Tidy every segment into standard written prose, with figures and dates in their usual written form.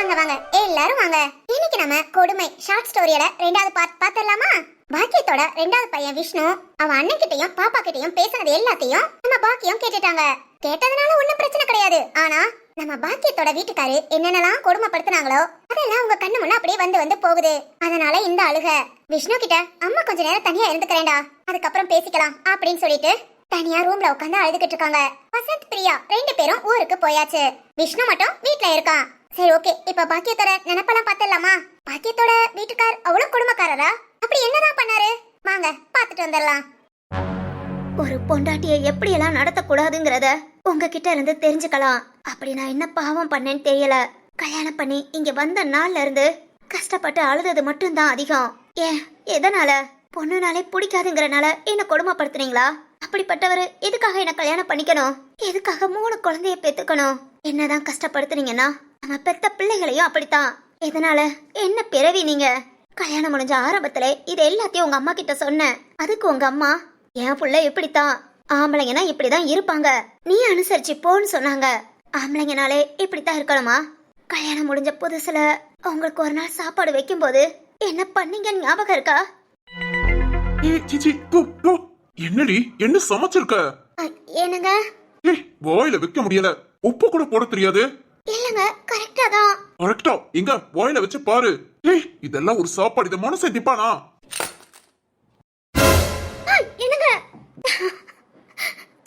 வாங்க வாங்க எல்லாரும் வாங்க. இன்னைக்கு நம்ம கொடுமை ஷார்ட் ஸ்டோரியோட 2வது பார்ட் பாத்திரலாமா? பாக்கியத்தோட 2வது பையன் விஷ்ணு அவன் அண்ணன் கிட்டயும் பாப்பா கிட்டயும் பேசினது எல்லாத்தையும் நம்ம பாக்கியம் கேட்டுட்டாங்க. கேட்டதுனால ஒண்ணும் பிரச்சனை கிடையாது. ஆனா நம்ம பாக்கியத்தோட வீட்டுக்காரு என்னென்னலாம் கொடுமைப்படுத்தினாங்களோ அதெல்லாம் உங்க கண்ணு முன்ன அப்படியே வந்து வந்து போகுது. அதனால இந்த அழுக. விஷ்ணு கிட்ட அம்மா கொஞ்ச நேரம் தனியா இருந்துக்கிறேன்டா, அதுக்கப்புறம் பேசிக்கலாம் அப்படின்னு சொல்லிட்டு தனியா ரூம்ல உட்காந்து அழுதுகிட்டு இருக்காங்க. வசந்த் பிரியா 2 பேரும் ஊருக்கு போயாச்சு. விஷ்ணு மட்டும் வீட்ல இருக்கான். சரி ஓகே, இப்ப பாக்கியத்தோட நினைப்பெல்லாம் பாத்துடலாமா? பாக்கியத்தோட வீட்டுக்கார் அவ்வளவு குடும்பக்காரரா? அப்படி என்னதான் பண்ணாரு? வாங்க பாத்துட்டு வந்துடலாம். ஒரு பொண்டாட்டியை எப்படியெல்லாம் நடத்தக்கூடாதுங்கிறத உங்ககிட்ட இருந்து தெரிஞ்சுக்கலாம். அப்படி நான் என்ன பாவம் பண்ணேன்னு தெரியல. கல்யாணம் பண்ணி இங்க வந்த நாள்ல இருந்து கஷ்டப்பட்டு அழுதது மட்டும்தான் அதிகம். ஏன் எதனால? பொண்ணுனாலே பிடிக்காதுங்கிறனால என்ன கொடுமைப்படுத்துனீங்களா? அப்படிப்பட்டவர் எதுக்காக என்ன கல்யாணம் பண்ணிக்கணும்? எதுக்காக 3 குழந்தைய பெத்துக்கணும்? என்னதான் கஷ்டப்படுத்துனீங்கன்னா நம்ம பெத்த பிள்ளைகளையும் அப்படித்தான். எதனால? என்ன பிறவி நீங்க? கல்யாணம் முடிஞ்ச ஆரம்பத்துல இது எல்லாத்தையும் உங்க அம்மா கிட்ட சொன்னேன். அதுக்கு உங்க அம்மா என் புள்ள இப்படித்தான், ஆம்பளைங்கன்னா இப்படிதான் இருப்பாங்க, நீ அனுசரிச்சு போன்னு சொன்னாங்க. ஆம்பளைங்கனாலே இப்படித்தான் இருக்கணுமா? கல்யாணம் முடிஞ்ச புதுசுல உங்களுக்கு ஒரு நாள் சாப்பாடு வைக்கும் போது என்ன பண்ணீங்க ஞாபகம் இருக்கா? என்னடி என்ன சமைச்சிருக்க? என்னங்க? வாயில வைக்க முடியல, உப்பு கூட போட தெரியாது. இல்லங்க, கரெக்டா தான். கரெக்டா? எங்க வாயில வச்சு பாரு. இதெல்லாம் ஒரு சாப்பாடு, இத மனசை திப்பானா? என்னங்க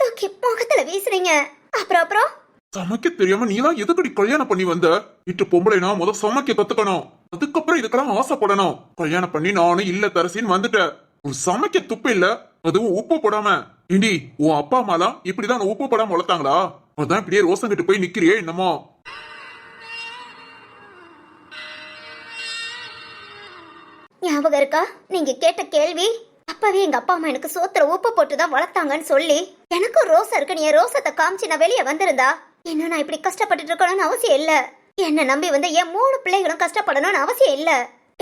தூக்கி முகத்துல வீசுறீங்க. அப்புறம் சமைக்க தெரியாம நீதான் எதுக்கடி கல்யாணம் பண்ணி வந்த? வீட்டு பொம்பளைனா முத சமைக்க கத்துக்கணும், அதுக்கப்புறம் இதுக்கெல்லாம் ஆசைப்படணும். கல்யாணம் பண்ணி நானும் இல்ல தரசின்னு வந்துட்டேன். ஒரு சமைக்க துப்பு இல்ல, அதுவும் உப்பு போடாம. இண்டி உன் அப்பா அம்மாலாம் இப்படிதான் உப்பு போடாம வளர்த்தாங்களா? அதான் இப்படியே ரோசங்கிட்டு போய் நிக்கிறியே என்னமோ. ஞாபகம் இருக்கா நீங்க கேட்ட கேள்வி? அப்பவே எங்க அப்பா அம்மா எனக்கு சோத்துல உப்பு போட்டுதான் வளர்த்தாங்கன்னு சொல்லி எனக்கும் ரோசம் இருக்கு, நீ ரோசத்தை காமிச்சு நான் வெளியே வந்திருந்தா இன்னும் நான் இப்படி கஷ்டப்பட்டு இருக்கணும்னு அவசியம் இல்ல. என்ன நம்பி வந்து என் 3 பிள்ளைகளும் கஷ்டப்படணும்னு அவசியம் இல்ல.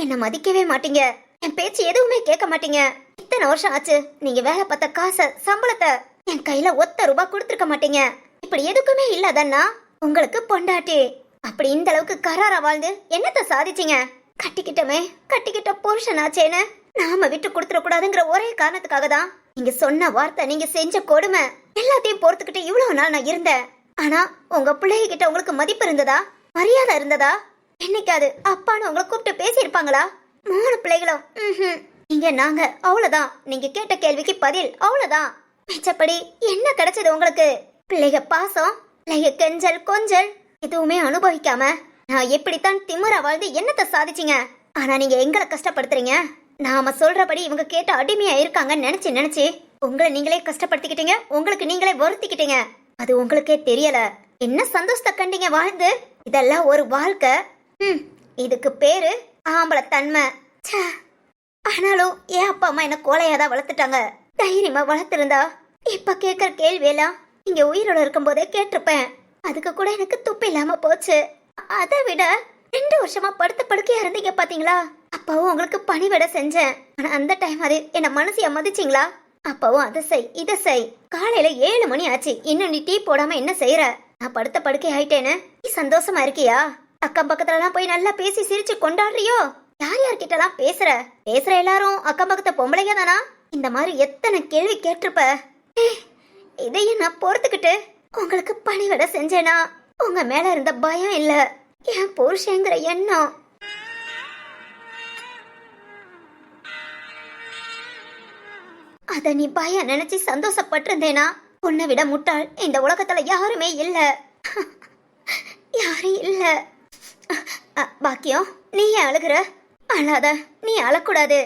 என்ன மதிக்கவே மாட்டீங்க, என் பேச்சு எதுவுமே கேட்க மாட்டீங்க. இத்தனை வருஷம் ஆச்சு, நீங்க வேலை பார்த்த காசை சம்பளத்தை என் கையில ஒத்த ரூபாய் கொடுத்துருக்க மாட்டீங்க. இப்படி எதுக்குமே இல்லாதன்னா உங்களுக்கு பொண்டாட்டி. அப்படி இந்த அளவுக்கு கராரா வாழ்ந்து என்னத்த சாதிச்சீங்க? கட்டிக்கிட்ட புருஷனாச்சேன்னு நாம விட்டு கொடுத்துட கூடாதுங்கிற ஒரே காரணத்துக்காக தான் நீங்க சொன்ன வார்த்தை, நீங்க செஞ்ச கொடுமை எல்லாத்தையும் பொறுத்துக்கிட்டு இவ்வளவு நாள் நான் இருந்தேன். ஆனா உங்க பிள்ளைகிட்ட உங்களுக்கு மதிப்பு இருந்ததா? மரியாதை இருந்ததா? என்னைக்காது அப்பான்னு உங்களை கூப்பிட்டு பேசியிருப்பாங்களா? 3 பிள்ளைகளும் நீங்க நாங்க அவ்வளவுதான். நீங்க கேட்ட கேள்விக்கு பதில் அவ்வளவுதான். மிச்சப்படி என்ன கிடைச்சது உங்களுக்கு? பிள்ளைக பாசம், பிள்ளைக கெஞ்சல் கொஞ்சல் எதுவுமே அனுபவிக்காம நான் எப்படித்தான் திமிரா வாழ்ந்து என்னத்தை சாதிச்சீங்க? ஆனா நீங்க எங்களை கஷ்டப்படுத்துறீங்க. நாம சொல்றபடி இவங்க கேட்ட அடிமையா இருக்காங்கன்னு நினைச்சு உங்களை நீங்களே கஷ்டப்படுத்திக்கிட்டீங்க, உங்களுக்கு நீங்களே வருத்திக்கிட்டீங்க. அது உங்களுக்கே தெரியல. என்ன சந்தோஷத்தை கண்டீங்க வாழ்ந்து? இதெல்லாம் ஒரு வாழ்க்கை? இதுக்கு பேரு ஆம்பளை தன்மை. ஆனாலும் என் அப்பா அம்மா என்ன கோலையாதான் வளர்த்துட்டாங்க. தைரியமா வளர்த்திருந்தா இப்ப கேட்கற கேள்வி எல்லாம் இங்க உயிரோட இருக்கும் போதே கேட்டிருப்பேன். அதுக்கு கூட எனக்கு துப்பு இல்லாம போச்சு. அதை விட 2 வருஷமா படுக்கையா இருந்தீங்க பாத்தீங்களா? அப்பவும் உங்களுக்கு பணிவிட செஞ்சேன். ஆனா அந்த டைம் அது என்ன மனசைய மதிச்சிங்களா? அப்பவும் அதை செய் இதை செய். காலையில 7 மணி ஆச்சு, இன்னும் நீ டீ போடாம என்ன செய்யற? நான் படுக்கை ஆயிட்டேன்னு நீ சந்தோஷமா இருக்கியா? அக்கம் பக்கத்துல எல்லாம் போய் நல்லா பேசி சிரிச்சு கொண்டாடுறியோ? யார்கிட்ட எல்லாம் பேசுற எல்லாரும் அக்கம் பக்கத்து பொம்பளைங்க தானா? இந்த மாதிரி எத்தனை கேள்வி கேட்டிருப்ப. இதையும் நான் பொறுத்துக்கிட்டு உங்களுக்கு பணிவிட செஞ்சேனா உங்க மேல இருந்த பயம் இல்ல, என் புருஷங்கிற எண்ணம். அத நீ பயம் நினைச்சு சந்தோஷப்பட்டிருந்தேனா உன்னை விட முட்டாள் இந்த உலகத்துல யாருமே இல்ல. யாரும் இல்ல. பாக்கியம், நீ ஏன் அழுகுற? அழாத, நீ அழக்கூடாது.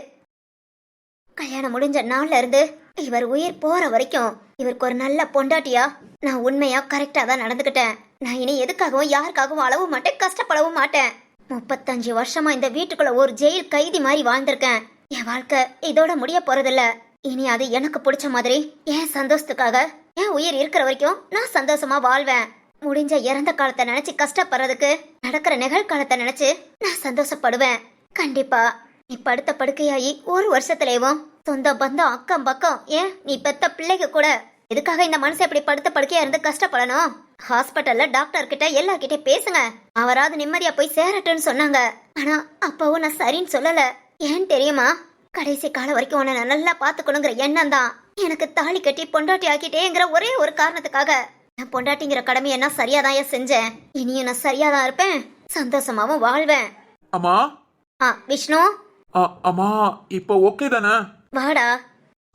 கல்யாணம் முடிஞ்ச நாள்ல இருந்து இவர் உயிர் போற வரைக்கும் இவருக்கு ஒரு நல்ல பொண்டாட்டியா நான் உண்மையா கரெக்டா தான் நடந்துக்கிட்டேன். நான் இனி எதுக்காகவும் யாருக்காகவும் அழவும் மாட்டேன், கஷ்டப்படவும் மாட்டேன். 35 வருஷமா இந்த வீட்டுக்குள்ள ஒரு ஜெயில் கைதி மாதிரி வாழ்ந்திருக்கேன். என் வாழ்க்கை இதோட முடிய போறதில்ல. இனி அது எனக்கு பிடிச்ச மாதிரி என் சந்தோஷத்துக்காக என் உயிர் இருக்கிற வரைக்கும் நான் சந்தோஷமா வாழ்வேன். முடிஞ்ச இறந்த காலத்தை நினைச்சு கஷ்டப்படுறதுக்கு நடக்கிற நிகழ்காலத்தை நினைச்சு நான் சந்தோஷப்படுவேன். கண்டிப்பா நீ படுத்த படுக்கையாயி 1 வருஷத்துலேயும் சொந்த பந்தம் அக்கம் பக்கம் ஏன் நீ பெத்த பிள்ளைங்க கூட எதுக்காக இந்த மனுஷன் இப்படி படுத்த படுக்கையா இருந்து கஷ்டப்படணும்? ஹாஸ்பிட்டல்ல டாக்டர் கிட்ட எல்லார்கிட்ட பேசுங்க, அவராவது நிம்மதியா போய் சேரட்டும்னு சொன்னாங்க. ஆனா அப்பவும் நான் சரின்னு சொல்லல. ஏன் தெரியுமா? கடைசி காலம் வரைக்கும் உன்னை நான் நல்லா பாத்துக்கணுங்கிற எண்ணம் தான் எனக்கு தாலி கட்டி பொண்டாட்டி ஆக்கிட்டேங்கிற ஒரே ஒரு காரணத்துக்காக. நான் பொண்டாட்டிங்கிற கடமையை நான் சரியாதான் செஞ்சேன். இனியும் நான் சரியாதான் இருப்பேன், சந்தோஷமாவும் வாழ்வேன். அம்மா. விஷ்ணு. அம்மா இப்போ ஓகே தானே? வாடா.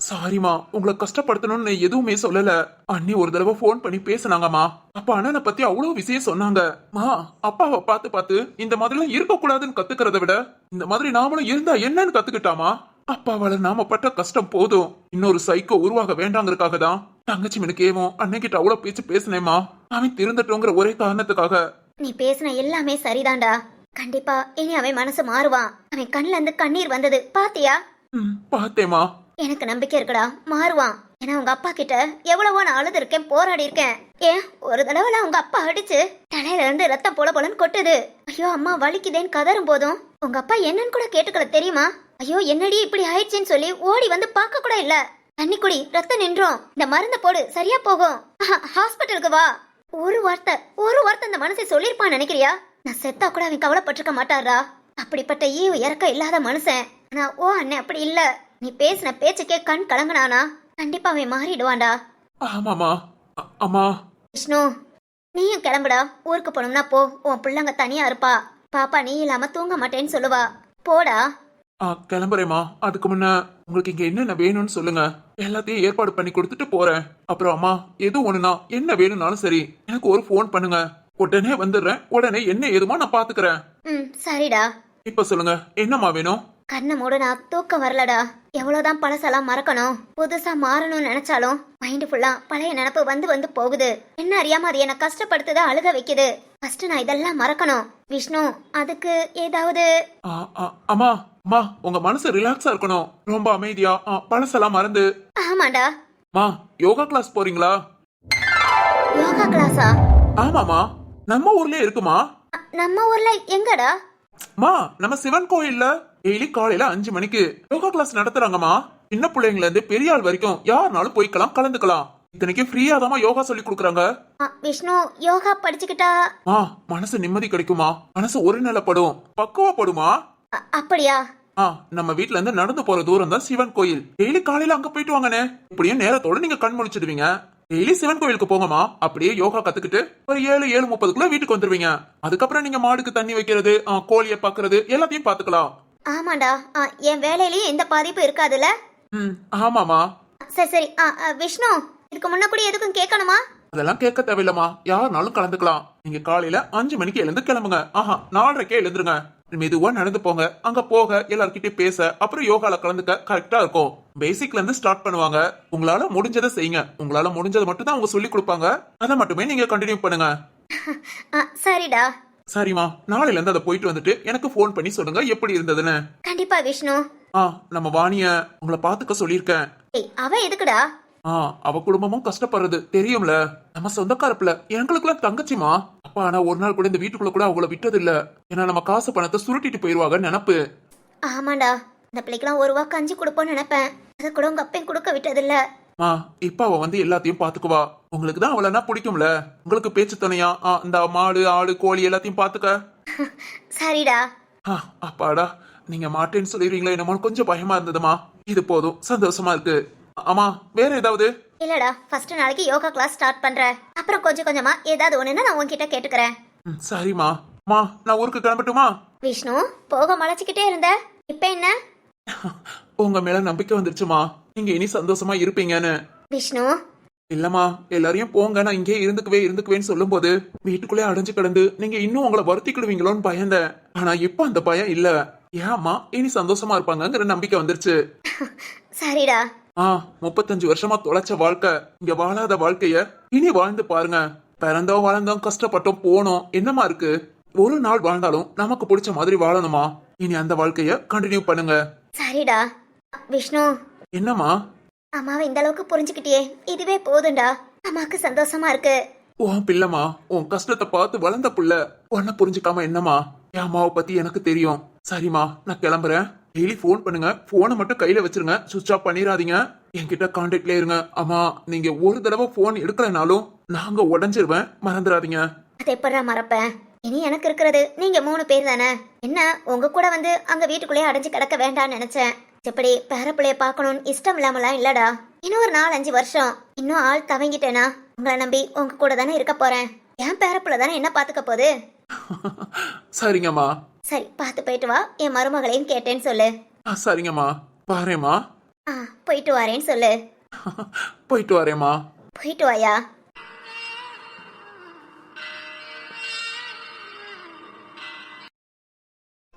சாரிமா, உங்களை கஷ்டப்படுத்தணும்னு எதுவுமே சொல்லல. அண்ணி ஒரு தடவை போன் பண்ணி பேசினாங்கம்மா. அப்ப அண்ணனை பத்தி அவ்வளவு விஷயம் சொன்னாங்க. மா, அப்பாவை பார்த்து பார்த்து இந்த மாதிரிலாம் இருக்க கூடாதுன்னு கத்துக்கிறத விட இந்த மாதிரி நாமளும் இருந்தா என்னன்னு கத்துக்கிட்டாமா. அப்பாவால நாம பட்ட கஷ்டம் போதும், இன்னொரு சைக்கோ உருவாக வேண்டாங்கிறதுக்காக தான் தங்கச்சி மினுக்கேவும் அன்னைக்கிட்ட அவ்வளவு பேச்சு பேசினேமா. அவன் திருந்தட்டோங்கிற ஒரே காரணத்துக்காக. நீ பேசின எல்லாமே சரிதான்டா. கண்டிப்பா இனி அவன் மனசு மாறுவான். அவன் கண்ணுல இருந்து கண்ணீர் வந்தது பாத்தியா? பார்த்தேமா. எனக்கு நம்பிக்கை இருக்குடா, மாறுவான். ஏன்னா உங்க அப்பா கிட்ட எவ்வளவோ நான் அழுது இருக்கேன், போராடி இருக்கேன். ஏன் ஒரு தடவை உங்க அப்பா அடிச்சு தலையில இருந்து ரத்தம் போல போலன்னு கொட்டுது. ஐயோ அம்மா வலிக்குதேன்னு கதறும் போதும் உங்க அப்பா என்னன்னு கூட கேட்டுக்கல தெரியுமா? ஐயோ என்னடி இப்படி ஆயிடுச்சுன்னு சொல்லி ஓடி வந்து பார்க்க கூட இல்ல. தண்ணி குடி, ரத்தம் நின்றோம், இந்த மருந்த போடு, சரியா போகும், ஹாஸ்பிட்டலுக்கு வா. ஒரு வார்த்தை இந்த மனசை சொல்லிருப்பான்னு நினைக்கிறியா? நான் செத்தா கூட அவன் கவலைப்பட்டிருக்க மாட்டாரா. அப்படிப்பட்ட ஈவு இறக்க இல்லாத மனுஷன். ஆனா ஓ அண்ணன் அப்படி இல்ல. நீ பேசின பேச்சுக்கே கண் கலங்கினானா கண்டிப்பா அவன் மாறிடுவான்டா. ஆமாமா. அம்மா. விஷ்ணு, நீயும் கிளம்புடா. ஊருக்கு போனோம்னா போ, உன் பிள்ளைங்க தனியா இருப்பா. பாப்பா நீ இல்லாம தூங்க மாட்டேன்னு சொல்லுவா. போடா. கிளம்புறேமா. அதுக்கு முன்ன உங்களுக்கு இங்க என்னென்ன வேணும்னு சொல்லுங்க, எல்லாத்தையும் ஏற்பாடு பண்ணி கொடுத்துட்டு போறேன். அப்புறம் அம்மா, எது ஒண்ணுனா என்ன வேணும்னாலும் சரி எனக்கு ஒரு போன் பண்ணுங்க, உடனே வந்துடுறேன். உடனே என்ன ஏதுமா நான் பாத்துக்கிறேன். சரிடா. இப்ப சொல்லுங்க, என்னம்மா வேணும்? கண்ணை மூடுனா தூக்கம் வரலடா. எவ்வளவுதான் பழசெல்லாம் மறக்கணும், புதுசா மாறணும்னு நினைச்சாலும் மைண்ட் ஃபுல்லா பழைய நினப்பு வந்து வந்து போகுது. என்ன அறியாம அது என்ன கஷ்டப்படுத்துத, அழுக வைக்குது. ஃபர்ஸ்ட் நான் இதெல்லாம் மறக்கணும் விஷ்ணு. அதுக்கு ஏதாவது. அம்மா அம்மா, உங்க மனசு ரிலாக்ஸா இருக்கணும், ரொம்ப அமைதியா பழசெல்லாம் மறந்து. ஆமாடா. மா, யோகா கிளாஸ் போறீங்களா? யோகா கிளாஸா? ஆமாமா, நம்ம ஊர்லயே இருக்குமா. நம்ம ஊர்ல எங்கடா? மா, நம்ம சிவன் கோயில்ல டெய்லி காலையில 5 மணிக்கு யோகா கிளாஸ் நடத்துறாங்கம்மா. சின்ன பிள்ளைங்கள இருந்து பெரிய ஆள் வரைக்கும் யாருனாலும் போய்க்கலாம், கலந்துக்கலாம். இத்தனைக்கு ஃப்ரீயா தான் யோகா சொல்லி கொடுக்குறாங்க. விஷ்ணு, யோகா படிச்சுக்கிட்டா மனசு நிம்மதி கிடைக்குமா, மனசு ஒரு நிலப்படும், பக்குவப்படுமா. அப்படியா? நம்ம வீட்ல இருந்து நடந்து போற தூரம் தான் சிவன் கோயில். டெய்லி காலையில அங்க போயிட்டு வாங்கனே. இப்படியே நேரத்தோட நீங்க கண் முழிச்சிடுவீங்க. டெய்லி சிவன் கோயிலுக்கு போங்கம்மா. அப்படியே யோகா கத்துக்கிட்டு ஒரு 7:30 வீட்டுக்கு வந்துருவீங்க. அதுக்கப்புறம் நீங்க மாடுக்கு தண்ணி வைக்கிறது, கோழியை பாக்குறது எல்லாத்தையும் பாத்துக்கலாம். ஆமாண்டா, என் வேலையிலயும் எந்த பாதிப்பும் இருக்காதுல்ல. ஆமாமா. சரி சரி. விஷ்ணு, இதுக்கு முன்ன கூட எதுக்கும் கேட்கணுமா? அதெல்லாம் கேட்க தேவையில்லமா, யாருனாலும் கலந்துக்கலாம். நீங்க காலையில 5 மணிக்கு எழுந்து கிளம்புங்க. 4:30 எழுந்துருங்க. மெதுவா நடந்து போங்க. அங்க போக எல்லார்கிட்டயும் பேச, அப்புறம் யோகால கலந்துக்க கரெக்டா இருக்கும். பேசிக்ல இருந்து ஸ்டார்ட் பண்ணுவாங்க. உங்களால முடிஞ்சதை செய்யுங்க. உங்களால முடிஞ்சதை மட்டும் தான் அவங்க சொல்லி கொடுப்பாங்க. அதை மட்டுமே நீங்க கண்டினியூ பண்ணுங்க. சரிடா. சரிமா, நாளையில இருந்து அதை போயிட்டு வந்துட்டு எனக்கு போன் பண்ணி சொல்லுங்க எப்படி இருந்ததுன்னு. கண்டிப்பா விஷ்ணு. நம்ம வாணிய உங்களை பாத்துக்க சொல்லிருக்கேன். அவ எதுக்குடா? அவ குடும்பமும் கஷ்டப்படுறது தெரியும்ல. நம்ம சொந்தக்காரப்புல எங்களுக்குலாம் தங்கச்சிமா. அப்பா ஆனா ஒரு நாள் கூட இந்த வீட்டுக்குள்ள கூட அவங்கள விட்டது இல்ல. ஏன்னா நம்ம காசு பணத்தை சுருட்டிட்டு போயிருவாங்க நினப்பு. ஆமாண்டா, இந்த பிள்ளைக்கெல்லாம் 1 ரூபா கஞ்சி கொடுப்போம்னு நினைப்பேன். அதை கூட உங்க அப்பையும் கொடுக்க விட்டது இல்ல. இப்ப அவ வந்து எல்லாத்தையும் பாத்துக்குவா. உங்களுக்கு தான் அவளனா பிடிக்கும்ல. உங்களுக்கு பேச்சு துணையா இந்த மாடு ஆடு கோழி எல்லாத்தையும் பாத்துக்க. சரிடா. அப்பாடா, நீங்க மாட்டேன்னு சொல்லிடுவீங்களா என்னமோ கொஞ்சம் பயமா இருந்ததுமா. இது போதும், சந்தோஷமா இருக்கு. ஆமா, வேற ஏதாவது? இல்லடா, ஃபர்ஸ்ட் நாளைக்கு யோகா கிளாஸ் ஸ்டார்ட் பண்றேன். அப்புறம் கொஞ்சம் கொஞ்சமா ஏதாவது ஒண்ணுன்னா நான் உன்கிட்ட கேட்டுக்கிறேன். சரிமா. நான் ஊருக்கு கிளம்பட்டுமா? விஷ்ணு, போக மலைச்சுக்கிட்டே இருந்த, இப்ப என்ன? உங்க மேல நம்பிக்கை வந்துருச்சுமா, நீங்க இனி சந்தோஷமா இருப்பீங்கன்னு. விஷ்ணு. இல்லம்மா, எல்லாரையும் போங்க நான் இங்கே இருந்துக்குவேன்னு சொல்லும் போது வீட்டுக்குள்ளே அடைஞ்சு கிடந்து நீங்க இன்னும் உங்களை வருத்திக்கிடுவீங்களோன்னு பயந்தேன். ஆனா இப்ப அந்த பயம் இல்ல. ஏமா, இனி சந்தோஷமா இருப்பாங்கங்கிற நம்பிக்கை வந்துருச்சு. சரிடா. 35 வருஷமா தொலைச்ச வாழ்க்கை, இங்க வாழாத வாழ்க்கைய இனி வாழ்ந்து பாருங்க. பிறந்தோம் வளர்ந்தோம் கஷ்டப்பட்டோம் போனோம், என்னமா இருக்கு? ஒரு நாள் வாழ்ந்தாலும் நமக்கு பிடிச்ச மாதிரி வாழணுமா. இனி அந்த வாழ்க்கைய கண்டினியூ பண்ணுங்க. சரிடா. விஷ்ணு. என்னம்மா? அம்மாவை இந்த அளவுக்கு புரிஞ்சுக்கிட்டியே, இதுவே போதும்டா. அம்மாக்கு சந்தோஷமா இருக்கு. உன் பிள்ளைமா, உன் கஷ்டத்தை பார்த்து வளர்ந்த புள்ள உன்ன புரிஞ்சுக்காம என்னம்மா? என் அம்மாவை பத்தி எனக்கு தெரியும். சரிம்மா, நான் கிளம்புறேன். டெய்லி போன் பண்ணுங்க. போனை மட்டும் கையில வச்சிருங்க, சுவிட்ச் ஆஃப் பண்ணிடாதீங்க. என்கிட்ட கான்டாக்ட்ல இருங்க. அம்மா, நீங்க ஒரு தடவை போன் எடுக்கலனாலும் நாங்க உடஞ்சிருவேன், மறந்துடாதீங்க. அதை எப்படா மறப்பேன்? இனி எனக்கு இருக்கிறது நீங்க 3 பேர் தானே. என்ன உங்க கூட வந்து அங்க வீட்டுக்குள்ளேயே அடைஞ்சு கிடக்க வேண்டாம்னு நினைச்சேன். எப்படி பேரப்பிள்ளைய பார்க்கணும்னு இஷ்டம் இல்லாமலாம் இல்லடா. இன்னும் ஒரு 4-5 வருஷம் இன்னும் ஆள் தவங்கிட்டேனா உங்களை நம்பி உங்க கூட தானே இருக்க போறேன். என் பேரப்பிள்ளை தானே என்ன பாத்துக்க போகுது. சரிங்கம்மா. சரி, பார்த்து போயிட்டு வா. என் மருமகளையும் கேட்டேன்னு சொல்லு. சரிங்கம்மா, பாரேம்மா. போயிட்டு வரேன்னு சொல்லு. போயிட்டு வரேம்மா. போயிட்டு வாயா.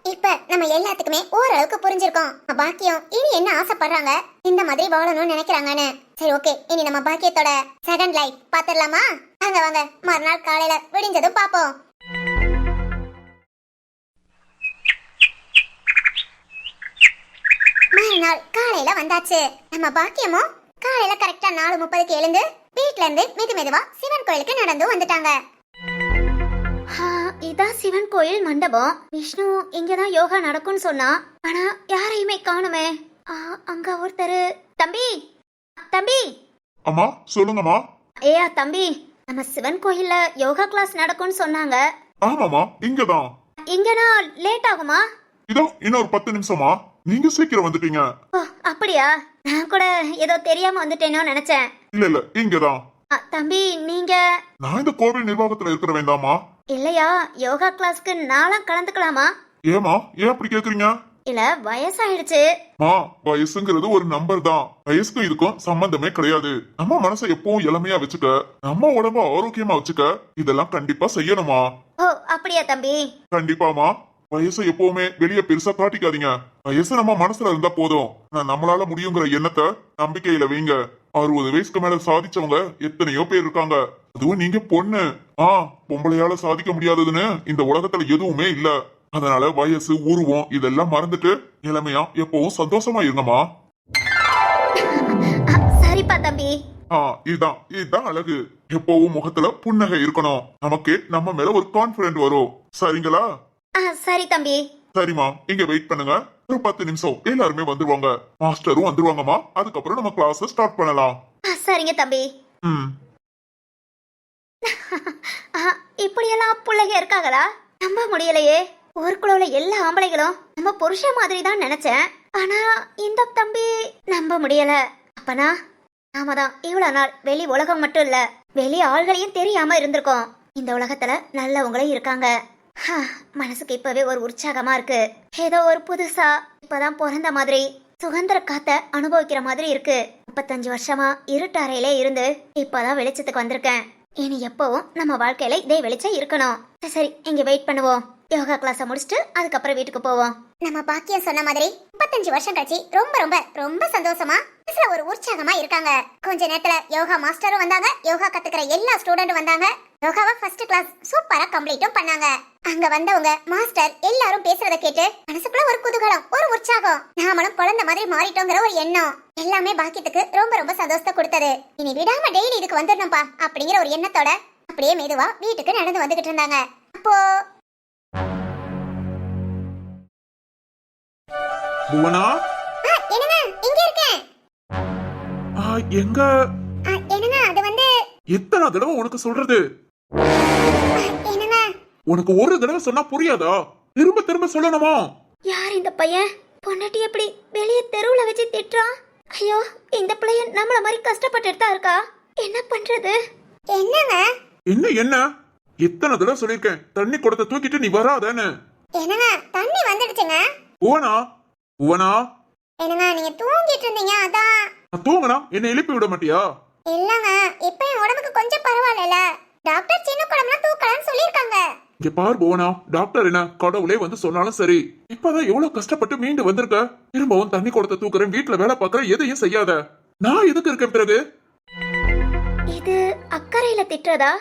இப்ப நம்ம எல்லாத்துக்குமே ஓரளவுக்கு புரிஞ்சிருக்கோம் பாக்கியம் இனி என்ன ஆசைப்படுறாங்க, இந்த மாதிரி வாழணும்னு நினைக்கிறாங்கன்னு. சரி, ஓகே, இனி நம்ம பாக்கியத்தோட செகண்ட் லைஃப் பாத்துடலாமா? வாங்க வாங்க, மறுநாள் காலையில விடிஞ்சதும் பாப்போம். மறுநாள் காலையில வந்தாச்சு. நம்ம பாக்கியமும் காலையில கரெக்டா 4:30க்கு எழுந்து வீட்ல இருந்து மெதுவா சிவன் கோயிலுக்கு நடந்து வந்துட்டாங்க. இதான் சிவன் கோயில் மண்டபம். விஷ்ணு இங்கதான் யோகா நடக்கும்னு சொன்னா, ஆனா யாரையுமே காணுமே. அங்க ஒருத்தர். தம்பி தம்பி. அம்மா, சொல்லுங்கம்மா. ஏயா தம்பி, நம்ம சிவன் கோயில்ல யோகா கிளாஸ் நடக்கும்னு சொன்னாங்க. ஆமாமா, இங்கதான். இங்கனா லேட் ஆகுமா? இதோ இன்னொரு 10 நிமிஷமா. நீங்க சீக்கிரம் வந்துட்டீங்க. ஓ அப்படியா? நான் கூட ஏதோ தெரியாம வந்துட்டேனோ நினைச்சேன். இல்ல, இங்கதான். தம்பி நீங்க? நான் இந்த கோவில் நிர்வாகத்துல இருக்கிற வேண்டாமா? இல்லையா, யோகா கிளாஸ்க்கு நானும் கலந்துக்கலாமா? ஏமா, ஏன் அப்படி கேக்குறீங்க? இல்ல, வயசாயிடுச்சு. வயசுங்கிறது ஒரு நம்பர் தான். வயசுக்கும் இதுக்கும் சம்பந்தமே கிடையாது. நம்ம மனசை எப்பவும் இளமையா வச்சுக்க, நம்ம உடம்ப ஆரோக்கியமா வச்சுக்க, இதெல்லாம் கண்டிப்பா செய்யணுமா. ஓ அப்படியா தம்பி? கண்டிப்பாமா. வயசை எப்பவுமே வெளியே பெருசா காட்டிக்காதீங்க. வயசு நம்ம மனசுல இருந்தா போதும். நம்மளால முடியுங்கிற எண்ணத்தை நம்பிக்கையில வைங்க. 60 வயசுக்கு மேல சாதிச்சவங்க எத்தனையோ பேர் இருக்காங்க. அதுவும் நீங்க பொண்ணு. பொம்பளையால சாதிக்க முடியாததுன்னு இந்த உலகத்துல எதுவுமே இல்ல. அதனால வயசு, உருவம் இதெல்லாம் மறந்துட்டு இளமையா எப்பவும் சந்தோஷமா இருங்கம்மா. சரிப்பா தம்பி. இதுதான் அழகு. எப்பவும் முகத்துல புன்னகை இருக்கணும். நமக்கு நம்ம மேல ஒரு கான்பிடன்ட் வரும். சரிங்களா? சரி தம்பி. சரிம்மா, இங்க வெயிட் பண்ணுங்க. ஒரு 10 நிமிஷம் எல்லாருமே வந்துருவாங்க. மாஸ்டரும் வந்துருவாங்கம்மா. அதுக்கப்புறம் நம்ம கிளாஸ் ஸ்டார்ட் பண்ணலாம். சரிங்க தம்பி. இப்படியெல்லாம் பிள்ளைங்க இருக்காங்களா? நம்ப முடியலையே. ஊருக்குள்ள உள்ள எல்லா ஆம்பளைகளும் நம்ம புருஷன் மாதிரி தான் நினைச்சேன். ஆனா இந்த தம்பி நம்ப முடியல. அப்பனா நாம தான் இவ்வளவு நாள் வெளி உலகம் மட்டும் இல்ல, வெளி ஆள்களையும் தெரியாம இருந்திருக்கோம். இந்த உலகத்துல நல்லவங்களும் இருக்காங்க. மனசுக்கு இப்பவே ஒரு உற்சாகமா இருக்கு. ஏதோ ஒரு புதுசா இப்பதான் பிறந்த மாதிரி சுதந்திர காத்த அனுபவிக்கிற மாதிரி இருக்கு. 35 வருஷமா இருட்டு அறையிலே இருந்து இப்பதான் வெளிச்சத்துக்கு வந்திருக்கேன். இனி எப்பவும் நம்ம வாழ்க்கையில இதே வெளிச்சம் இருக்கணும். சரி, இங்க வெயிட் பண்ணுவோம். யோகா கிளாஸ முடிச்சுட்டு அதுக்கப்புறம் வீட்டுக்கு போவோம். நம்ம பாக்கியம் சொன்ன மாதிரி 35 வருஷம் கழிச்சு ரொம்ப ரொம்ப ரொம்ப சந்தோஷமா ஒரு உற்சாகமா இருக்காங்க. கொஞ்ச நேரத்துல யோகா மாஸ்டரும் வந்தாங்க. யோகா கத்துக்கிற எல்லா ஸ்டூடெண்டும் வந்தாங்க. யோகாவை ஃபர்ஸ்ட் கிளாஸ் சூப்பரா கம்ப்ளீட்டும் பண்ணாங்க. அங்க வந்தவங்க மாஸ்டர் எல்லாரும் பேசுறத கேட்டு மனசுக்குள்ள ஒரு குதூகலம், ஒரு உற்சாகம். நாமளும் குழந்தை மாதிரி மாறிட்டோங்கிற ஒரு எண்ணம் எல்லாமே பாக்கியத்துக்கு ரொம்ப ரொம்ப சந்தோஷத்தை கொடுத்தது. இனி விடாம டெய்லி இதுக்கு வந்துடணும்பா அப்படிங்கிற ஒரு எண்ணத்தோட அப்படியே மெதுவா வீட்டுக்கு நடந்து வந்துகிட்டு இருந்தாங்க. அப்போ புவனா, என்னங்க இங்க இருக்கேன். எங்க? என்னங்க அது வந்து எத்தனை தடவை உனக்கு சொல்றது? என்னங்க? உனக்கு ஒரு தடவை சொன்னா புரியாதா? திரும்ப திரும்ப சொல்லணுமா? யார் இந்த பையன்? பொண்டாட்டி எப்படி வெளியே தெருவுல வச்சு திட்டுறான்? ஐயோ, இந்த பையன் நம்மள மாதிரி கஷ்டப்பட்டுட்டு தான் இருக்கா. என்ன பண்றது? என்னங்க? என்ன எத்தனை தடவை சொல்லிருக்கேன், தண்ணி குடத்தை தூக்கிட்டு நீ வராதானே? என்னங்க தண்ணி வந்துடுச்சுங்க. புவனா, புவனா. என்னங்க நீங்க தூங்கிட்டு இருந்தீங்க, அதான். தூங்கனா என்ன எழுப்பி விட மாட்டியா? இல்லங்க, இப்ப என் உடம்புக்கு கொஞ்சம் பரவாயில்ல. டாக்டர் சின்ன குடம்லாம் தூக்கலாம்னு சொல்லிருக்காங்க. இங்க பார் புவனா, டாக்டர் என்ன கடவுளே வந்து சொன்னாலும் சரி, இப்பதான் எவ்வளவு கஷ்டப்பட்டு மீண்டு வந்திருக்க. திரும்பவும் தண்ணி குடத்தை தூக்குறேன், வீட்டுல வேலை பாக்குறேன், எதையும் செய்யாத. நான் எதுக்கு இருக்கேன் பிறகு? இது அக்கறையில திட்டுறதா?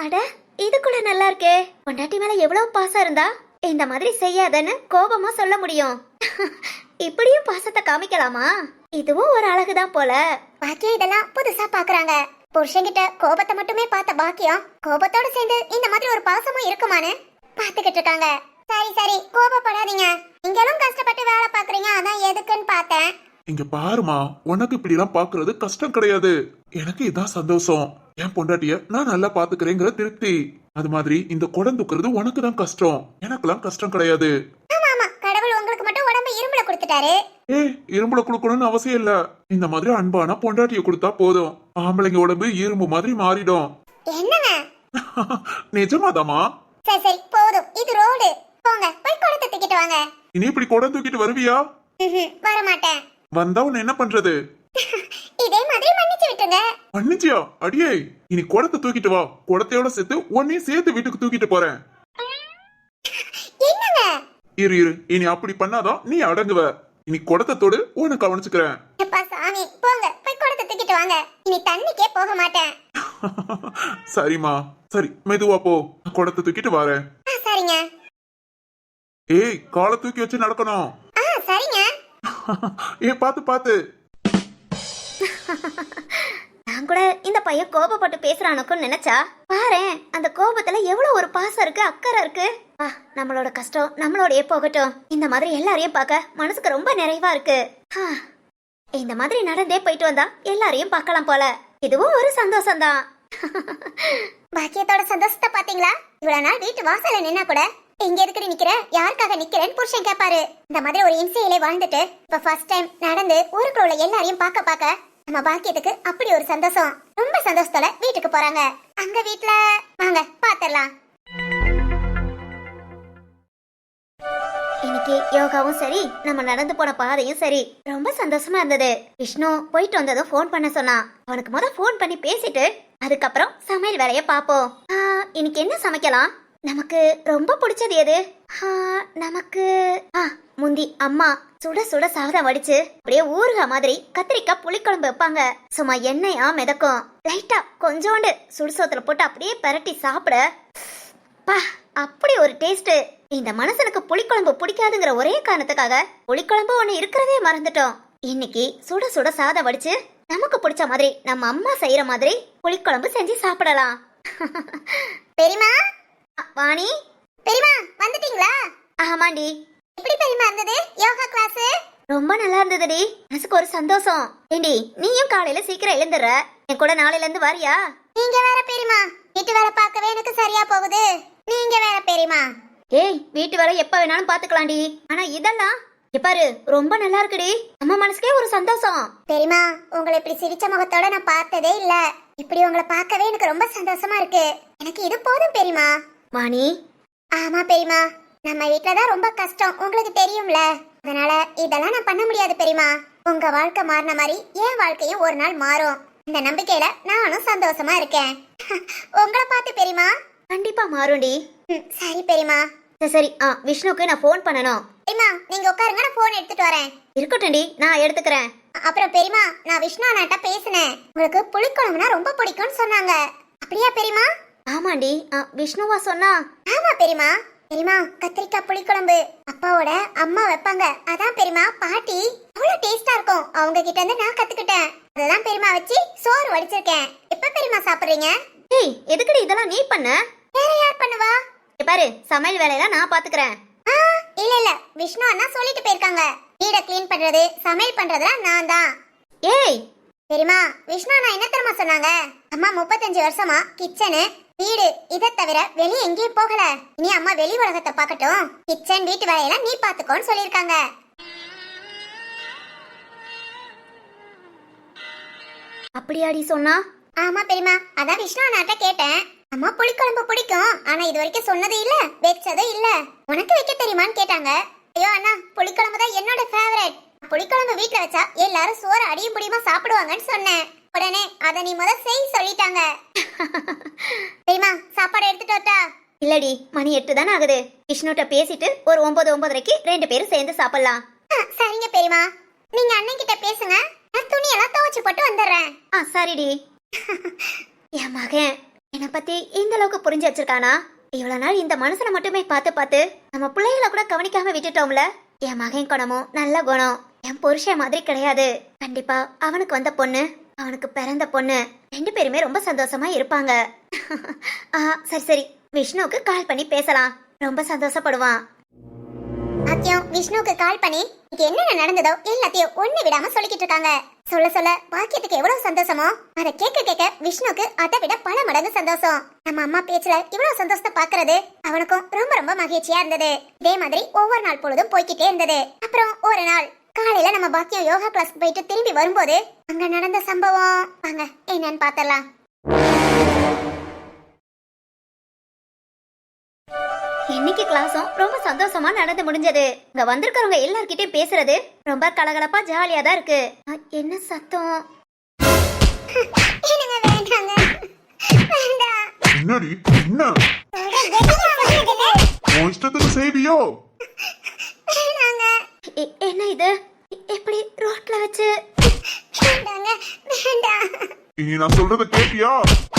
அட, இது கூட நல்லா இருக்கே. பொண்டாட்டி மேல எவ்வளவு பாசம் இருந்தா இந்த மாதிரி செய்யாதன்னு கோபமா சொல்ல முடியும். இப்படியும் பாசத்தை காமிக்கலாமா? இதுவும் ஒரு அழகுதான் போல. பாக்கியம் இதெல்லாம் புதுசா பாக்குறாங்க. புருஷன்கிட்ட கோபத்தை மட்டுமே பார்த்த பாக்கியம் கோபத்தோட சேர்ந்து இந்த மாதிரி ஒரு பாசமும் இருக்குமான்னு பாத்துக்கிட்டு இருக்காங்க. சரி சரி, கோபப்படாதீங்க. நீங்களும் கஷ்டப்பட்டு வேலை பாக்குறீங்க, அதான் எதுக்குன்னு பார்த்தேன். இங்க பாருமா, உனக்கு இப்படி எல்லாம் பாக்குறது கஷ்டம் கிடையாது. எனக்கு இதான் சந்தோஷம். என் பொண்டாட்டிய நான் நல்லா பாத்துக்கிறேங்கிற திருப்தி. அது மாதிரி இந்த குடம் தூக்குறது உனக்கு தான் கஷ்டம், எனக்கெல்லாம் கஷ்டம் கிடையாது. ஆமா ஆமா, கடவுள் உங்களுக்கு மட்டும் உடம்பு இரும்புல கொடுத்துட்டாரு. இரும்புல கொடுக்கணும்னு அவசியம் இல்ல. இந்த மாதிரி அன்பான பொண்டாட்டிய கொடுத்தா போதும், ஆம்பளைங்க உடம்பு இரும்பு மாதிரி மாறிடும். என்னங்க? நிஜமாதாமா? சரி சரி போதும், இது ரோடு. போங்க போய் குடத்தை தூக்கிட்டு வாங்க. இனி இப்படி குடம் தூக்கிட்டு வருவியா? வர மாட்டேன். வந்தா உன்னை என்ன பண்றது? இதே மாதிரி மன்னிச்சு விட்டுங்க. மன்னிச்சியா? அடியே, இனி குடத்தை தூக்கிட்டு வா. குடத்தையோட சேர்த்து உன்னையும் சேர்த்து வீட்டுக்கு தூக்கிட்டு போறேன். என்னங்க? இரு இரு, இனி அப்படி பண்ணாதான் நீ அடங்குவ. இனி குடத்தை தொடு, உன்னை கவனிச்சுக்கிறேன். அப்பா சாமி, போங்க போய் குடத்தை தூக்கிட்டு வாங்க. இனி தண்ணிக்கே போக மாட்டேன். சரிம்மா, சரி மெதுவா போ, குடத்தை தூக்கிட்டு வரேன். சரிங்க. ஏய், காலை தூக்கி வச்சு நடக்கணும். சரிங்க. பாத்து பாத்து. நான் கூட இந்த பையன் கோபப்பட்டு பேசுறானுக்குன்னு நினைச்சா பாரேன், அந்த கோபத்துல எவ்வளவு ஒரு பாசம் இருக்கு, அக்கறை இருக்கு. நம்மளோட கஷ்டம் நம்மளோடயே போகட்டும். இந்த மாதிரி எல்லாரையும் பார்க்க மனசுக்கு ரொம்ப நிறைவா இருக்கு. இந்த மாதிரி நடந்தே போயிட்டு வந்தா எல்லாரையும் பார்க்கலாம் போல. இதுவும் ஒரு சந்தோஷம்தான். பாக்கியத்தோட சந்தோஷத்தை பாத்தீங்களா? இவ்வளவு நாள் வீட்டு வாசல்ல நின்னா கூட இங்க எதுக்கு நிக்கிற, யாருக்காக நிக்கிறேன்னு புருஷன் கேட்பாரு. இந்த மாதிரி ஒரு இன்சையிலே வாழ்ந்துட்டு இப்ப ஃபர்ஸ்ட் டைம் நடந்து ஊருக்குள்ள உள்ள எல்லாரையும் பார்க்க நம்ம பாக்கியத்துக்கு அப்படி ஒரு சந்தோஷம். ரொம்ப சந்தோஷத்தோட வீட்டுக்கு போறாங்க. அங்க வீட்டுல வாங்க பாத்திரலாம். இன்னைக்கு யோகாவும் சரி, நம்ம நடந்து போன பாதையும் சரி, ரொம்ப சந்தோஷமா இருந்தது. விஷ்ணு போயிட்டு வந்ததும் போன் பண்ண சொன்னான். அவனுக்கு முதல் போன் பண்ணி பேசிட்டு அதுக்கப்புறம் சமையல் வேலைய பாப்போம். இன்னைக்கு என்ன சமைக்கலாம்? நமக்கு ரொம்ப பிடிச்சது எது? நமக்கு முந்தி அம்மா சுட சுட சாதம் வடிச்சு அப்படியே ஊறுகா மாதிரி கத்திரிக்காய் புளிக்குழம்பு வைப்பாங்க. சும்மா எண்ணெயா மிதக்கும், லைட்டா கொஞ்சோண்டு சுடுசோத்துல போட்டு அப்படியே பரட்டி சாப்பிட அப்படி ஒரு டேஸ்ட். இந்த மனுஷனுக்கு புளிக்குழம்பு பிடிக்காதுங்கிற ஒரே காரணத்துக்காக புளிக்குழம்பு ஒண்ணு இருக்கிறதே மறந்துட்டோம். இன்னைக்கு சுட சுட சாதம் வடிச்சு நமக்கு பிடிச்ச மாதிரி நம்ம அம்மா செய்யற மாதிரி புளிக்குழம்பு செஞ்சு சாப்பிடலாம். பெரியமா, வாணி. பெரியமா வந்துட்டீங்களா? ஆமாண்டி. எப்படி பெரியமா இருந்தது யோகா கிளாஸ்? ரொம்ப நல்லா இருந்ததுடி, மனசுக்கு ஒரு சந்தோஷம். ஏண்டி, நீயும் காலையில சீக்கிரம் எழுந்துடுற, என் கூட நாளையில இருந்து வாரியா? நீங்க வேற பெரியமா, வீட்டு வேலை பார்க்கவே எனக்கு சரியா போகுது. நீங்க வேற பெரியமா. ஏய், வீட்டு வேலை எப்ப வேணாலும் பாத்துக்கலாம்டி, ஆனா இதெல்லாம் பாரு ரொம்ப நல்லா இருக்குடி, நம்ம மனசுக்கே ஒரு சந்தோஷம். பெரியமா, உங்களை இப்படி சிரிச்ச முகத்தோட நான் பார்த்ததே இல்ல. இப்படி உங்களை பார்க்கவே எனக்கு ரொம்ப சந்தோஷமா இருக்கு. எனக்கு இது போதும் பெரியமா. வாணி. ஆமா பெரியமா, நம்ம வீட்டுலதான் ரொம்ப கஷ்டம், உங்களுக்கு தெரியும்ல. அதனால இதெல்லாம் நான் பண்ண முடியாது பெரியமா. உங்க வாழ்க்கை மாறின மாதிரி என் வாழ்க்கையும் ஒரு நாள் மாறும். இந்த நம்பிக்கையில நானும் சந்தோஷமா இருக்கேன். உங்களை பார்த்து பெரியமா. கண்டிப்பா மாறும்டி. சரி பெரியமா. சரி, விஷ்ணுக்கு நான் போன் பண்ணணும். பெரியமா நீங்க உட்காருங்க, நான் போன் எடுத்துட்டு வரேன். இருக்கட்டும்டி, நான் எடுத்துக்கிறேன். அப்புறம் பெரியமா, நான் விஷ்ணு அண்ணாட்ட பேசினேன். உங்களுக்கு புளிக்குழம்புனா ரொம்ப பிடிக்கும்னு சொன்னாங்க. அப்படியா பெரியமா? ஆமாண்டி, விஷ்ணுவா சொன்னா? ஆமா பெரியமா. பெரியமா, கத்திரிக்காய் புளிக்குழம்பு அப்பாவோட அம்மா வைப்பாங்க. அதான் பெரியமா, பாட்டி அவ்வளவு டேஸ்டா இருக்கும். அவங்க கிட்ட இருந்து நான் கத்துக்கிட்டேன். அதெல்லாம் பெரியமா வச்சு சோறு வடிச்சிருக்கேன். எப்ப பெரியமா சாப்பிடுறீங்க? ஏய், எதுக்குடி இதெல்லாம் நீ பண்ண? வேற யார் பண்ணுவா? பாரு, சமையல் வேலையெல்லாம் நான் பாத்துக்கிறேன். இல்ல இல்ல, விஷ்ணு அண்ணா சொல்லிட்டு போயிருக்காங்க. வீட கிளீன் பண்றது சமையல் பண்றதுலாம் நான் தான். ஏய் பெரியமா, விஷ்ணு அண்ணா என்ன தெரியுமா சொன்னாங்க? அம்மா 35 வருஷமா கிச்சனு வீடு இதை தவிர வெளியே எங்கேயும் போகல. இனி அம்மா வெளி உலகத்தை பார்க்கட்டும், கிச்சன் வீட்டு வேலையெல்லாம் நீ பாத்துக்கோன்னு சொல்லிருக்காங்க. அப்படியாடி சொன்னா? ஆமா பெரியமா, அதான் விஷ்ணு அண்ணாட்ட கேட்டேன். அம்மா புளிக்குழம்பு பிடிக்கும், ஆனா இது வரைக்கும் சொன்னது இல்ல, வச்சதும் இல்ல. உனக்கு வைக்க தெரியுமான்னு கேட்டாங்க. ஐயோ அண்ணா, புளிக்குழம்பு தான் என்னோட ஃபேவரட். புளிக்குழம்பு வீட்டுல வச்சா எல்லாரும் சோறு அடியும் புடியுமா சாப்பிடுவாங்கன்னு சொன்னேன். உடனே அத நீ முத செய் சொல்லிட்டாங்க. பெரியமா, சாப்பாடு எடுத்துட்டு வரட்டா? இல்லடி, மணி 8 தானே ஆகுது. விஷ்ணுட்ட பேசிட்டு ஒரு 9:30க்கு 2 பேரும் சேர்ந்து சாப்பிடலாம். சரிங்க பெரியமா, நீங்க அண்ணன் கிட்ட பேசுங்க, நான் துணி எல்லாம் துவைச்சு போட்டு வந்துடுறேன். சரிடி. என் மகன் என்னை பத்தி இந்த அளவுக்கு புரிஞ்சு வச்சிருக்கானா? இவ்வளவு நாள் இந்த மனுஷனை மட்டுமே பார்த்து பார்த்து நம்ம பிள்ளைகளை கூட கவனிக்காம விட்டுட்டோம்ல. என் மகன் குணமும் நல்ல குணம், என் புருஷன் மாதிரி கிடையாது. கண்டிப்பா அவனுக்கு வந்த பொண்ணு, அவனுக்கு பிறந்த பொண்ணு 2 பேருமே ரொம்ப சந்தோஷமா இருப்பாங்க. சரி சரி, விஷ்ணுவுக்கு கால் பண்ணி பேசலாம், ரொம்ப சந்தோஷப்படுவான். பாக்கியம் விஷ்ணுவுக்கு கால் பண்ணி இங்க என்னென்ன நடந்ததோ எல்லாத்தையும் ஒண்ணு விடாம சொல்லிக்கிட்டு இருக்காங்க. சொல்ல சொல்ல பாக்கியத்துக்கு எவ்வளவு சந்தோஷமோ அதை கேட்க கேட்க விஷ்ணுக்கு அதை விட பல மடங்கு சந்தோஷம். நம்ம அம்மா பேச்சுல இவ்வளவு சந்தோஷத்தை பாக்குறது அவனுக்கும் ரொம்ப ரொம்ப மகிழ்ச்சியா இருந்தது. இதே மாதிரி ஒவ்வொரு நாள் பொழுதும் போய்கிட்டே இருந்தது. அப்புறம் ஒரு நாள் காலையில நம்ம பாக்கியம் யோகா கிளாஸ்க்கு போயிட்டு திரும்பி வரும்போது அங்க நடந்த சம்பவம் வாங்க என்னன்னு பாத்திரலாம். இன்னைக்கு கிளாஸும் ரொம்ப சந்தோஷமா நடந்து முடிஞ்சது. இங்க வந்திருக்கிறவங்க எல்லார்கிட்டயும் பேசுறது ரொம்ப கலகலப்பா ஜாலியா தான் இருக்கு. என்ன சத்தம்? என்னங்க வேண்டாங்க வேண்டாம். என்னடி என்ன உன் இஷ்டத்துக்கு செய்வியோ? வேண்டாங்க என்ன இது எப்படி ரோட்ல வச்சு? வேண்டாங்க வேண்டாம். இனி நான் சொல்றத கேட்டியா?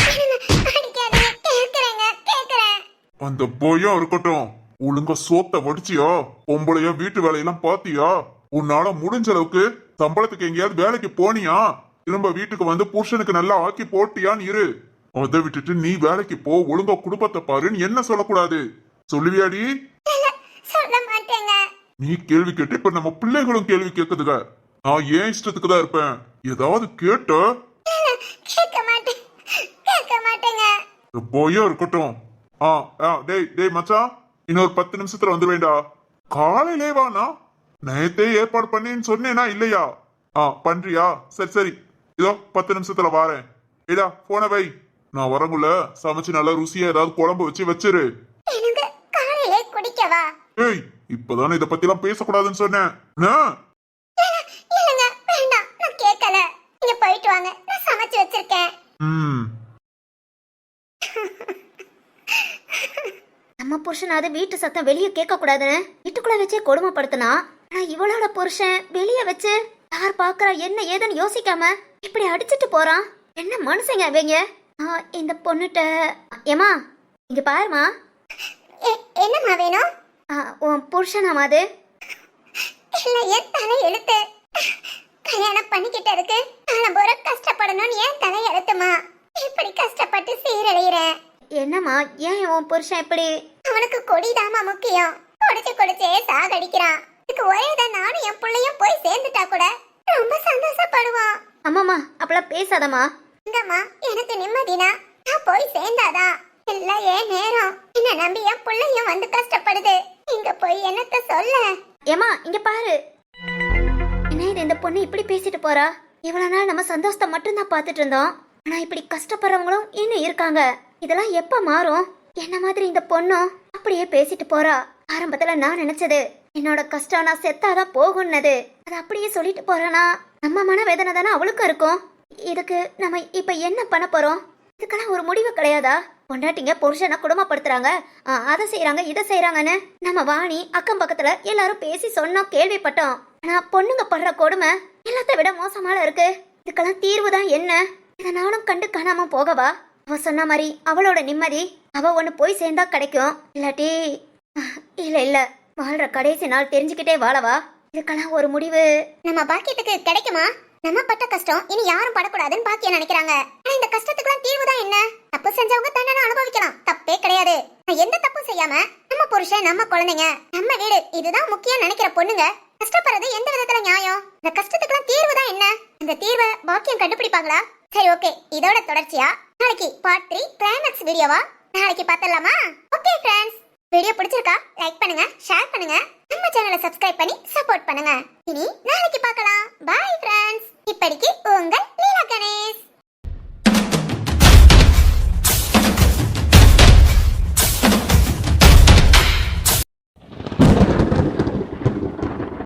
அடிக்காதீங்க கேக்குறேங்க கேக்குறேன். அந்த போயும் இருக்கட்டும், ஒழுங்கா சோத்த வடிச்சியா? பொம்பளையா வீட்டு வேலையெல்லாம் பாத்தியா? உன்னால முடிஞ்ச அளவுக்கு சம்பளத்துக்கு எங்கேயாவது வேலைக்கு போனியா? திரும்ப வீட்டுக்கு வந்து புருஷனுக்கு நல்லா ஆக்கி போட்டியான்னு இரு. அதை விட்டுட்டு நீ வேலைக்கு போ, ஒழுங்கா குடும்பத்தை பாருன்னு என்ன சொல்லக்கூடாது. சொல்லுவியாடி? சொல்ல மாட்டேங்க. நீ கேள்வி கேட்டு இப்ப நம்ம பிள்ளைகளும் கேள்வி கேக்குதுங்க. நான் ஏன் இஷ்டத்துக்கு தான் இருப்பேன். ஏதாவது கேட்ட கேட்க மாட்டேன் கேட்க மாட்டேங்க. போயும் இருக்கட்டும். டேய் டேய் மச்சான், இன்னொரு 10 நிமிஷத்துல வந்துருவேண்டா. காலையிலே வானா? நேத்தே ஏற்பாடு பண்ணேன்னு சொன்னேனா இல்லையா? பண்றியா? சரி சரி, இதோ 10 நிமிஷத்துல வாரேன். ஏடா போன வை, நான் வரங்குள்ள சமைச்சு நல்லா ருசியா ஏதாவது குழம்பு வச்சிரு. எனக்கு காலையிலே குடிக்கவா? ஏய், இப்பதானே இத பத்தி எல்லாம் பேசக்கூடாதுன்னு சொன்னேன். இல்லங்க வேண்டாம், நான் கேட்கல. நீங்க போயிட்டு வாங்க, நான் சமைச்சு வச்சிருக்கேன். நம்ம புருஷனாவது வீட்டு சத்தம் வெளியே கேட்க கூடாதுன்னு வீட்டுக்குள்ள வச்சே கொடுமைப்படுத்தினா, ஆனா இவளோட புருஷன் வெளியே வச்சு யார் பாக்குறா என்ன ஏதுன்னு யோசிக்காம இப்படி அடிச்சிட்டு போறான். என்ன மனுஷங்க அவங்க? இந்த பொண்ணுட்ட ஏமா இங்க பாருமா. என்னம்மா வேணும்? உன் புருஷனாமா அது? இல்ல என் தலை எழுத்து. கல்யாணம் பண்ணிக்கிட்டதுக்கு நான் போற கஷ்டப்படணும்னு என் தலை எழுத்துமா. இப்படி கஷ்டப்பட்டு சீரழிகிறேன். என்னம்மா ஏன் உன் புருஷன் இப்படி? அவனுக்கு கொடிதாமா முக்கியம். குடிச்சே சாகடிக்கிறான். இதுக்கு ஒரே தான் நானும் என் பிள்ளையும் போய் சேர்ந்துட்டா கூட ரொம்ப சந்தோஷப்படுவான். அம்மாமா அப்பெல்லாம் பேசாதம்மா. இங்கம்மா எனக்கு நிம்மதினா நான் போய் சேர்ந்தாதான். இல்ல ஏன் நேரம் என்ன நம்பி என் பிள்ளையும் வந்து கஷ்டப்படுது. இங்க போய் என்னத்த சொல்ல? ஏமா இங்க பாரு. என்ன இது இந்த பொண்ணு இப்படி பேசிட்டு போறா? இவ்வளவு நாள் நம்ம சந்தோஷத்தை மட்டும்தான் பார்த்துட்டு இருந்தோம். ஆனா இப்படி கஷ்டப்படுறவங்களும் இன்னும் இருக்காங்க. இதெல்லாம் எப்ப மாறும்? என்ன மாதிரி இந்த பொண்ணும் அப்படியே பேசிட்டு போறா. ஆரம்பத்துல நான் நினைச்சது என்னோட கஷ்டம் நான் செத்தாதான் போகும்னது. அது அப்படியே சொல்லிட்டு போறானா நம்ம மன வேதனை தானே அவளுக்கும் இருக்கும். இதுக்கு நம்ம இப்ப என்ன பண்ண போறோம்? இதுக்கெல்லாம் ஒரு முடிவு கிடையாதா? பொண்டாட்டிங்க புருஷனை குடும்பப்படுத்துறாங்க, அதை செய்யறாங்க இதை செய்யறாங்கன்னு நம்ம வாணி அக்கம் பக்கத்துல எல்லாரும் பேசி சொன்னோம், கேள்விப்பட்டோம். ஆனா பொண்ணுங்க படுற கொடுமை எல்லாத்த விட மோசமால இருக்கு. இதுக்கெல்லாம் தீர்வு தான் என்ன? இதை நானும் கண்டு காணாம போகவா? அவ சொன்ன மாதிரி அவளோட நிம்மதி அவ ஒண்ணு போய் சேர்ந்தா கிடைக்கும். இல்லாட்டி இல்ல வாழ்ற கடைசி நாள் தெரிஞ்சுக்கிட்டே வாழவா? இதுக்கெல்லாம் ஒரு முடிவு நம்ம பாக்கியத்துக்கு கிடைக்குமா? நம்ம பட்ட கஷ்டம் இனி யாரும் படக்கூடாதுன்னு பாக்கியம் நினைக்கிறாங்க. ஆனா இந்த கஷ்டத்துக்குலாம் தீர்வு தான் என்ன? தப்பு செஞ்சவங்க தண்டனை அனுபவிக்கலாம், தப்பே கிடையாது. எந்த தப்பும் செய்யாம நம்ம புருஷன் நம்ம குழந்தைங்க நம்ம வீடு இதுதான் முக்கியம் நினைக்கிற பொண்ணுங்க கஷ்டப்படுறது எந்த விதத்துல நியாயம்? இந்த கஷ்டத்துக்குலாம் தீர்வு தான் என்ன? இந்த தீர்வை பாக்கியம் கண்டுபிடிப்பாங்களா? சரி ஓகே, இதோட தொடர்ச்சியா நாளைக்கு பார்ட் 3 கிளைமாக்ஸ் வீடியோவா நாளைக்கு பார்த்தலாமா? ஓகே ஃப்ரெண்ட்ஸ், வீடியோ பிடிச்சிருக்கா? லைக் பண்ணுங்க, ஷேர் பண்ணுங்க, நம்ம சேனலை சப்ஸ்கிரைப் பண்ணி சப்போர்ட் பண்ணுங்க. இனி நாளைக்கு பார்க்கலாம். Bye friends. இப்படிக்கு உங்கள் லீலா கணேஷ்.